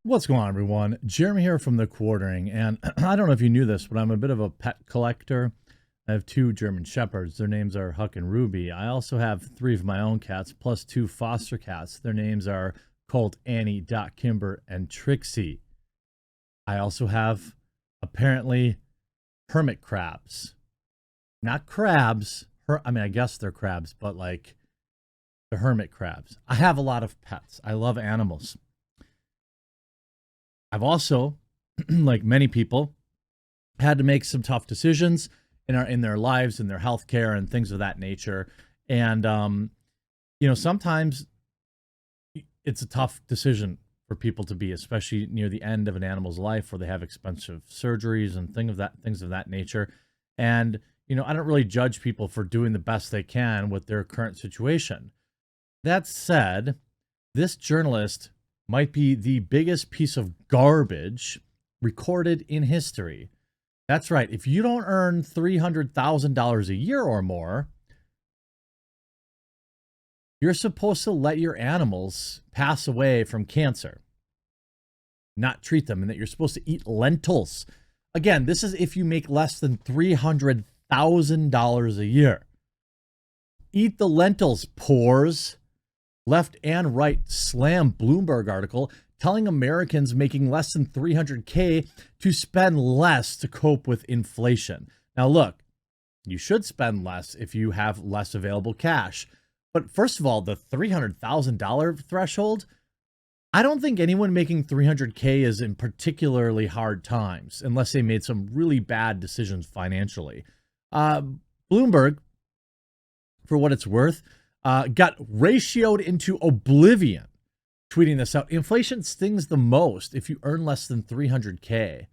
What's going on, everyone? Jeremy here from The Quartering, and I don't know if you knew this, but I'm a bit of a pet collector. I have two German Shepherds. Their names are Huck and Ruby. I also have three of my own cats, plus two foster cats. Their names are Colt, Annie, Dot, Kimber, and Trixie. I also have, apparently, hermit crabs. Not crabs. I guess they're crabs, but like the hermit crabs. I have a lot of pets. I love animals. I've also, like many people, had to make some tough decisions in their lives and their healthcare and things of that nature. And sometimes it's a tough decision for people to be, especially near the end of an animal's life, where they have expensive surgeries and things of that nature. And I don't really judge people for doing the best they can with their current situation. That said, this journalist might be the biggest piece of garbage recorded in history. That's right. If you don't earn $300,000 a year or more, you're supposed to let your animals pass away from cancer, not treat them, and that you're supposed to eat lentils. Again, this is if you make less than $300,000 a year. Eat the lentils, pores. Left and right slam Bloomberg article telling Americans making less than 300K to spend less to cope with inflation. Now, look, you should spend less if you have less available cash. But first of all, the $300,000 threshold, I don't think anyone making 300K is in particularly hard times unless they made some really bad decisions financially. Bloomberg, for what it's worth, got ratioed into oblivion, tweeting this out. Inflation stings the most if you earn less than 300K.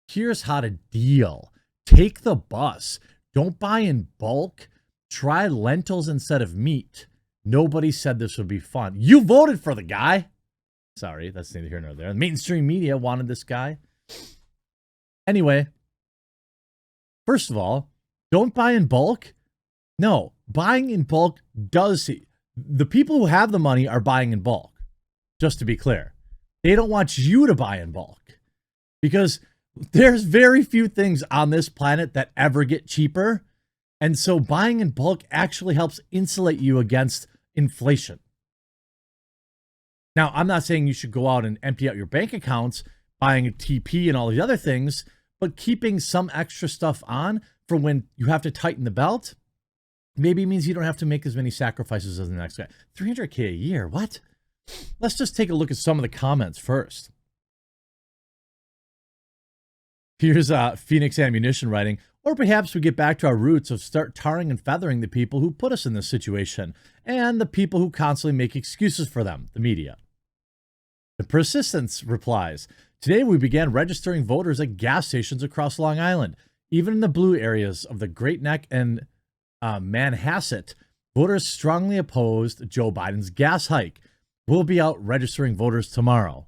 Here's how to deal. Take the bus. Don't buy in bulk. Try lentils instead of meat. Nobody said this would be fun. You voted for the guy. Sorry, that's neither here nor there. Mainstream media wanted this guy. Anyway, first of all, don't buy in bulk. No, buying in bulk does. The people who have the money are buying in bulk, just to be clear. They don't want you to buy in bulk because there's very few things on this planet that ever get cheaper. And so buying in bulk actually helps insulate you against inflation. Now, I'm not saying you should go out and empty out your bank accounts, buying a TP and all these other things, but keeping some extra stuff on for when you have to tighten the belt. Maybe it means you don't have to make as many sacrifices as the next guy. 300K a year, what? Let's just take a look at some of the comments first. Here's Phoenix Ammunition writing, or perhaps we get back to our roots of start tarring and feathering the people who put us in this situation and the people who constantly make excuses for them, the media. The Persistence replies, today we began registering voters at gas stations across Long Island, even in the blue areas of the Great Neck and Manhasset. Voters strongly opposed Joe Biden's gas hike. We'll be out registering voters tomorrow.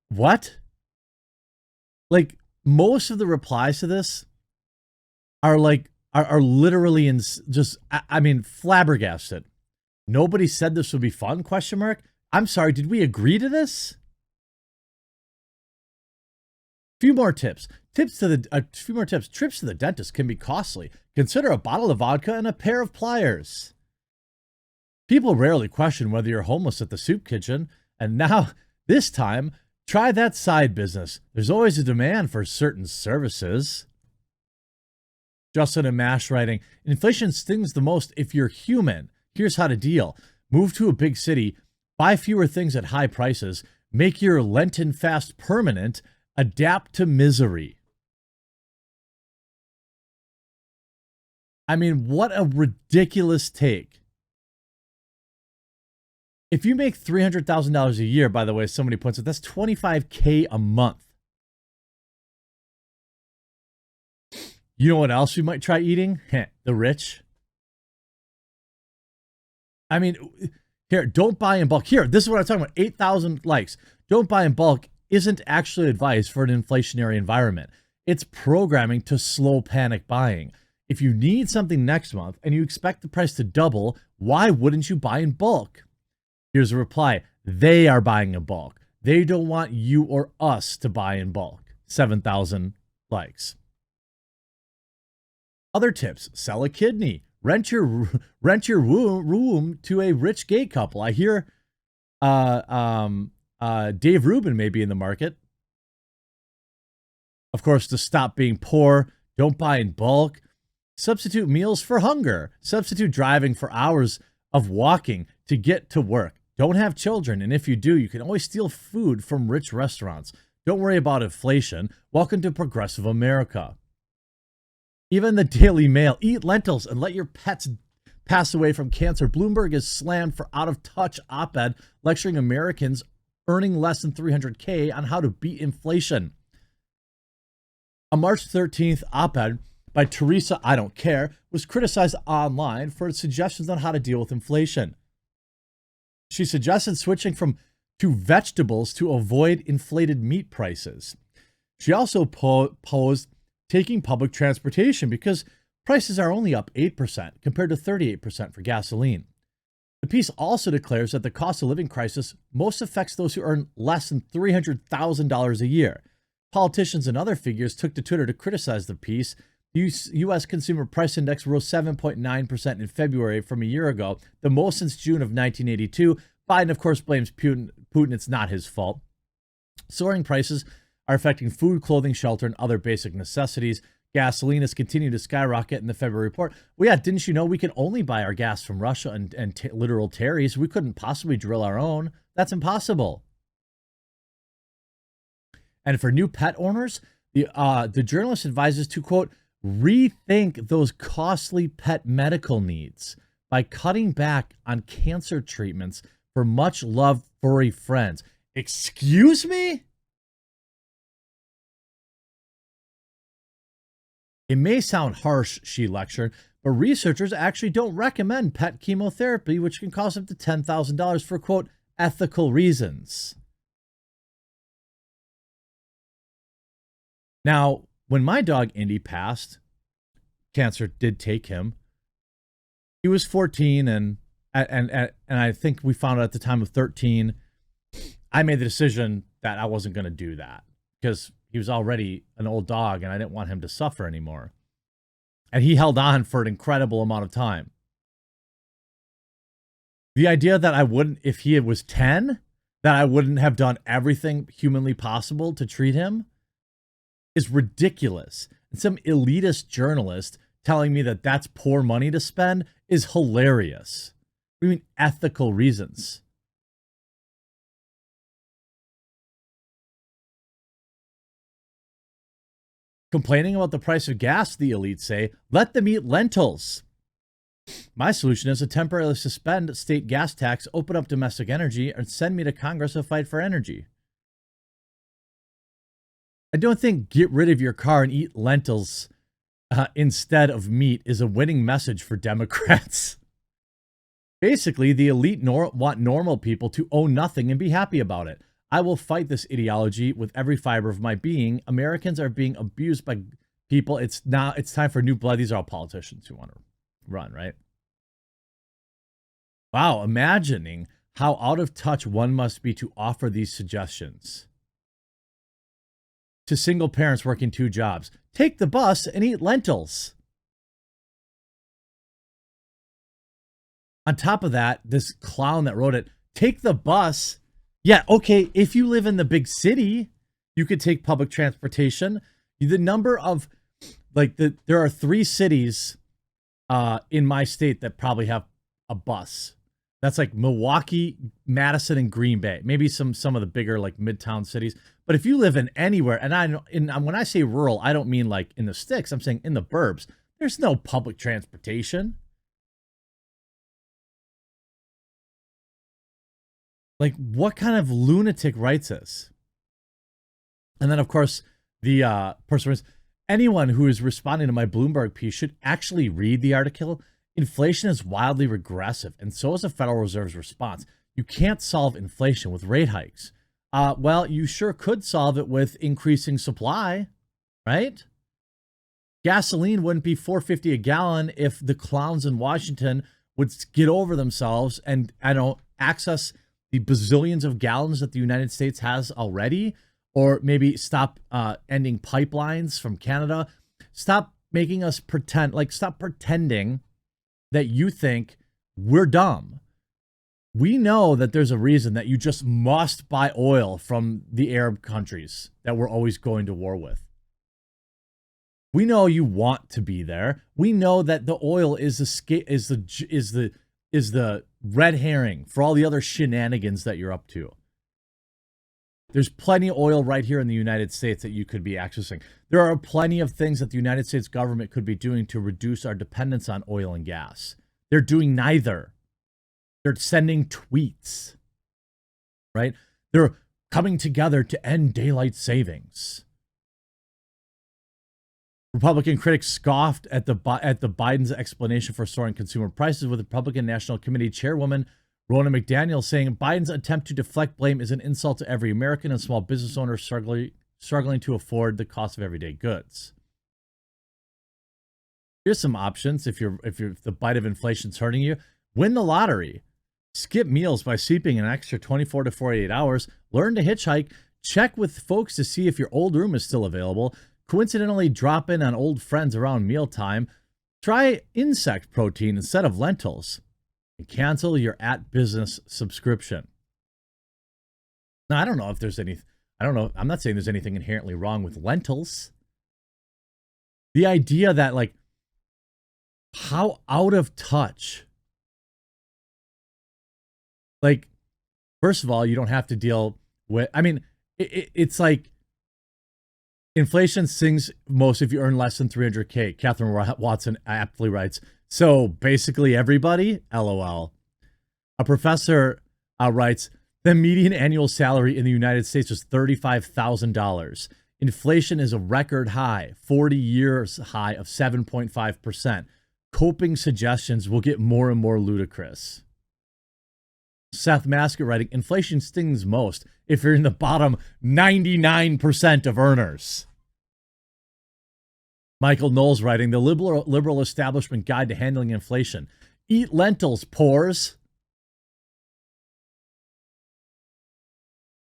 What? Like, most of the replies to this are literally in just, flabbergasted. Nobody said this would be fun, question mark. I'm sorry, did we agree to this? Few more tips. Trips to the dentist can be costly. Consider a bottle of vodka and a pair of pliers. People rarely question whether you're homeless at the soup kitchen, and now, this time, try that side business. There's always a demand for certain services. Justin and Mash writing, inflation stings the most if you're human. Here's how to deal. Move to a big city, buy fewer things at high prices, make your Lenten fast permanent, adapt to misery. I mean, what a ridiculous take. If you make $300,000 a year, by the way, somebody puts it, that's $25K a month. You know what else we might try eating? The rich. I mean, here, don't buy in bulk. Here, this is what I'm talking about. 8,000 likes. Don't buy in bulk isn't actually advice for an inflationary environment. It's programming to slow panic buying. If you need something next month and you expect the price to double, why wouldn't you buy in bulk? Here's a reply. They are buying in bulk. They don't want you or us to buy in bulk. 7,000 likes. Other tips: sell a kidney, rent your room to a rich gay couple. I hear Dave Rubin may be in the market. Of course, to stop being poor, don't buy in bulk. Substitute meals for hunger. Substitute driving for hours of walking to get to work. Don't have children, and if you do, you can always steal food from rich restaurants. Don't worry about inflation. Welcome to progressive America. Even the Daily Mail. Eat lentils and let your pets pass away from cancer. Bloomberg is slammed for out-of-touch op-ed lecturing Americans earning less than $300K on how to beat inflation. A March 13th op-ed by Teresa I Don't Care was criticized online for its suggestions on how to deal with inflation. She suggested switching to vegetables to avoid inflated meat prices. She also posed taking public transportation because prices are only up 8% compared to 38% for gasoline. The piece also declares that the cost of living crisis most affects those who earn less than $300,000 a year. Politicians and other figures took to Twitter to criticize the piece. The U.S. Consumer Price Index rose 7.9% in February from a year ago, the most since June of 1982. Biden, of course, blames Putin. It's not his fault. Soaring prices are affecting food, clothing, shelter, and other basic necessities. Gasoline has continued to skyrocket in the February report. Well, yeah, didn't you know we can only buy our gas from Russia and literal Terry's? We couldn't possibly drill our own. That's impossible. And for new pet owners, the journalist advises to, quote, rethink those costly pet medical needs by cutting back on cancer treatments for much-loved furry friends. Excuse me? It may sound harsh, she lectured, but researchers actually don't recommend pet chemotherapy, which can cost up to $10,000 for, quote, ethical reasons. Now, when my dog Indy passed, cancer did take him. He was 14, and I think we found out at the time of 13. I made the decision that I wasn't going to do that because he was already an old dog, and I didn't want him to suffer anymore. And he held on for an incredible amount of time. The idea that I wouldn't, if he was 10, that I wouldn't have done everything humanly possible to treat him is ridiculous. And some elitist journalist telling me that that's poor money to spend is hilarious. What do you mean ethical reasons? Complaining about the price of gas, the elites say, let them eat lentils. My solution is to temporarily suspend state gas tax, open up domestic energy, and send me to Congress to fight for energy. I don't think get rid of your car and eat lentils instead of meat is a winning message for Democrats. Basically, the elite want normal people to own nothing and be happy about it. I will fight this ideology with every fiber of my being. Americans are being abused by people. It's time for new blood. These are all politicians who want to run, right? Wow, imagining how out of touch one must be to offer these suggestions. To single parents working 2 jobs, take the bus and eat lentils. On top of that, this clown that wrote it, take the bus. Yeah, okay, if you live in the big city, you could take public transportation. The number of, there are 3 cities in my state that probably have a bus. That's like Milwaukee, Madison, and Green Bay. Maybe some of the bigger like midtown cities. But if you live in anywhere, and when I say rural, I don't mean like in the sticks. I'm saying in the burbs. There's no public transportation. Like, what kind of lunatic writes this? And then, of course, the person was, anyone who is responding to my Bloomberg piece should actually read the article. Inflation is wildly regressive, and so is the Federal Reserve's response. You can't solve inflation with rate hikes. Well, you sure could solve it with increasing supply, right? Gasoline wouldn't be $4.50 a gallon if the clowns in Washington would get over themselves and access the bazillions of gallons that the United States has already, or maybe stop ending pipelines from Canada. Stop making us pretend, like stop pretending that you think we're dumb. We know that there's a reason that you just must buy oil from the Arab countries that we're always going to war with. We know you want to be there. We know that the oil is the red herring for all the other shenanigans that you're up to. There's plenty of oil right here in the United States that you could be accessing. There are plenty of things that the United States government could be doing to reduce our dependence on oil and gas. They're doing neither. They're sending tweets, right? They're coming together to end daylight savings. Republican critics scoffed at the Biden's explanation for soaring consumer prices, with Republican National Committee Chairwoman Ronna McDaniel saying Biden's attempt to deflect blame is an insult to every American and small business owner struggling to afford the cost of everyday goods. Here's some options if the bite of inflation's hurting you. Win the lottery. Skip meals by sleeping an extra 24 to 48 hours. Learn to hitchhike. Check with folks to see if your old room is still available. Coincidentally, drop in on old friends around mealtime. Try insect protein instead of lentils. And cancel your @business subscription. Now, I don't know if there's any, I'm not saying there's anything inherently wrong with lentils. The idea that, like, how out of touch. Like, first of all, you don't have to deal with, I mean, it's like, inflation stings most if you earn less than 300K. Catherine Watson aptly writes, so basically everybody, LOL. A professor writes, the median annual salary in the United States was $35,000. Inflation is a record high, 40 years high of 7.5%. Coping suggestions will get more and more ludicrous. Seth Masker writing, inflation stings most if you're in the bottom 99% of earners. Michael Knowles writing, the liberal establishment guide to handling inflation. Eat lentils, pores.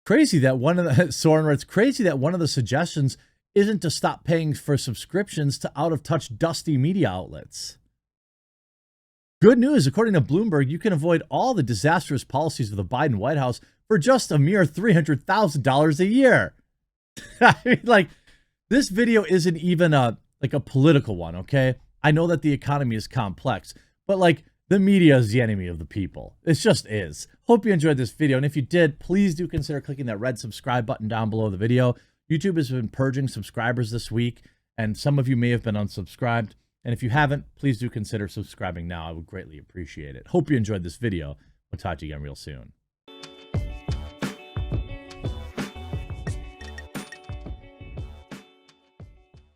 Crazy that Soren writes, crazy that one of the suggestions isn't to stop paying for subscriptions to out-of-touch dusty media outlets. Good news, according to Bloomberg, you can avoid all the disastrous policies of the Biden White House for just a mere $300,000 a year. I mean, like, this video isn't even a political one, okay? I know that the economy is complex, but, like, the media is the enemy of the people. It just is. Hope you enjoyed this video, and if you did, please do consider clicking that red subscribe button down below the video. YouTube has been purging subscribers this week, and some of you may have been unsubscribed. And if you haven't, please do consider subscribing now. I would greatly appreciate it. Hope you enjoyed this video. We'll talk to you again real soon.